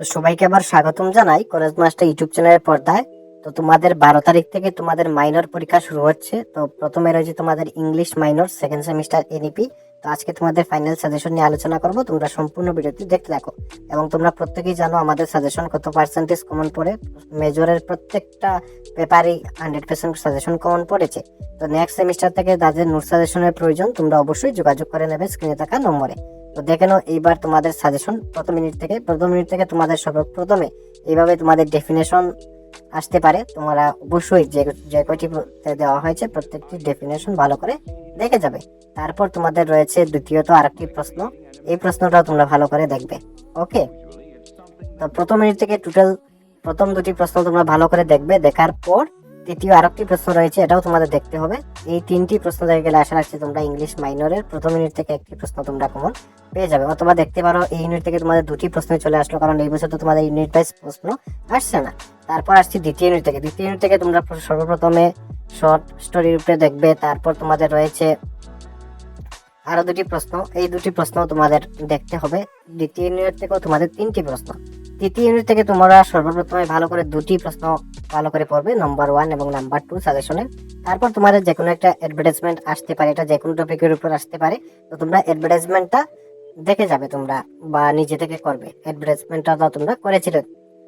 তো সবাইকে আবার স্বাগতম জানাই কলেজ মাস্টার ইউটিউব চ্যানেলের পর্দায়। তো তোমাদের 12 তারিখ থেকে তোমাদের মাইনর পরীক্ষা শুরু হচ্ছে। তো প্রথমে রয়েছে তোমাদের English minor second semester NEP. তো আজকে তোমাদের ফাইনাল সাজেশন নিয়ে আলোচনা করব, তোমরা সম্পূর্ণ ভিডিওটি দেখতে থাকো। এবং তোমরা প্রত্যেকেই জানো আমাদের সাজেশন কত পার্সেন্টেজ কমন পড়ে। মেজরের প্রত্যেকটা পেপারই 100% সাজেশন কমন পড়েছে। তো নেক্সট সেমিস্টার থেকে যাদের নোট সাজেশনের প্রয়োজন তোমরা অবশ্যই যোগাযোগ করে নেবে স্ক্রিনে থাকা নম্বরে। তো দেখে নাও এইবার তোমাদের সাজেশন প্রথম মিনিট থেকে তোমাদের সর্বপ্রথমে এইভাবে তোমাদের ডেফিনেশন আসতে পারে। তোমরা অবশ্যই যে কয়টি দেওয়া হয়েছে প্রত্যেকটি ডেফিনেশন ভালো করে দেখে যাবে। তারপর তোমাদের রয়েছে দ্বিতীয়ত আরেকটি প্রশ্ন, এই প্রশ্নটাও তোমরা ভালো করে দেখবে। ওকে, তো প্রথম মিনিট থেকে টোটাল প্রথম দুটি প্রশ্ন তোমরা ভালো করে দেখবে। দেখার পর তৃতীয় আরেকটি প্রশ্ন রয়েছে, এটাও তোমাদের দেখতে হবে। এই তিনটি প্রশ্ন দেখে গেলে আশা রাখছি তোমরা ইংলিশ মাইনরের প্রথম ইউনিট থেকে একটি প্রশ্ন তোমরা কমন পেয়ে যাবে। অথবা দেখতে পারো এই ইউনিট থেকে তোমাদের দুটি প্রশ্ন চলে আসলো, কারণ এই বছর তো তোমাদের ইউনিট ওয়াইজ প্রশ্ন আসছে না। তারপর আসছি দ্বিতীয় ইউনিট থেকে তোমরা সর্বপ্রথমে শর্ট স্টোরির উপরে দেখবে। তারপর তোমাদের রয়েছে আরো দুটি প্রশ্ন, এই দুটি প্রশ্ন তোমাদের দেখতে হবে। দ্বিতীয় ইউনিট থেকেও তোমাদের তিনটি প্রশ্ন। তৃতীয় ইউনিট থেকে তোমরা সর্বপ্রথমে ভালো করে দুটি প্রশ্ন ভালো করে পড়বে, নাম্বার 1 এবং নাম্বার 2 সাজেশনের। তারপর তোমাদের যে কোনো একটা অ্যাডভার্টাইজমেন্ট আসতে পারে, এটা যে কোনো টপিকের উপর আসতে পারে। তো তোমরা অ্যাডভার্টাইজমেন্টটা দেখে যাবে তোমরা, বা নিজে থেকে করবে। অ্যাডভার্টাইজমেন্টটা তোমরা করেছিলে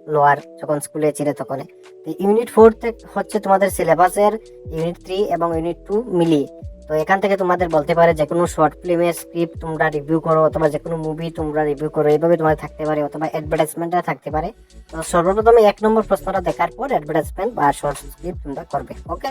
লোয়ার যখন স্কুলে ছিলে তখন। ইউনিট 4 হচ্ছে তোমাদের সিলেবাসের ইউনিট 3 এবং ইউনিট 2 মিলিয়ে। তো এখান থেকে তোমাদের বলতে পারে যে কোনো শর্ট ফিল্মের স্ক্রিপ্ট তোমরা রিভিউ করো, অথবা যে কোনো মুভি তোমরা রিভিউ করো, এইভাবে তোমাদের থাকতে পারে, অথবা অ্যাডভার্টাইজমেন্টটা থাকতে পারে। তো সর্বপ্রথমে 1 নম্বর প্রশ্নটা দেখার পর অ্যাডভার্টাইজমেন্ট বা শর্ট স্ক্রিপ্ট তোমরা করবে। ওকে,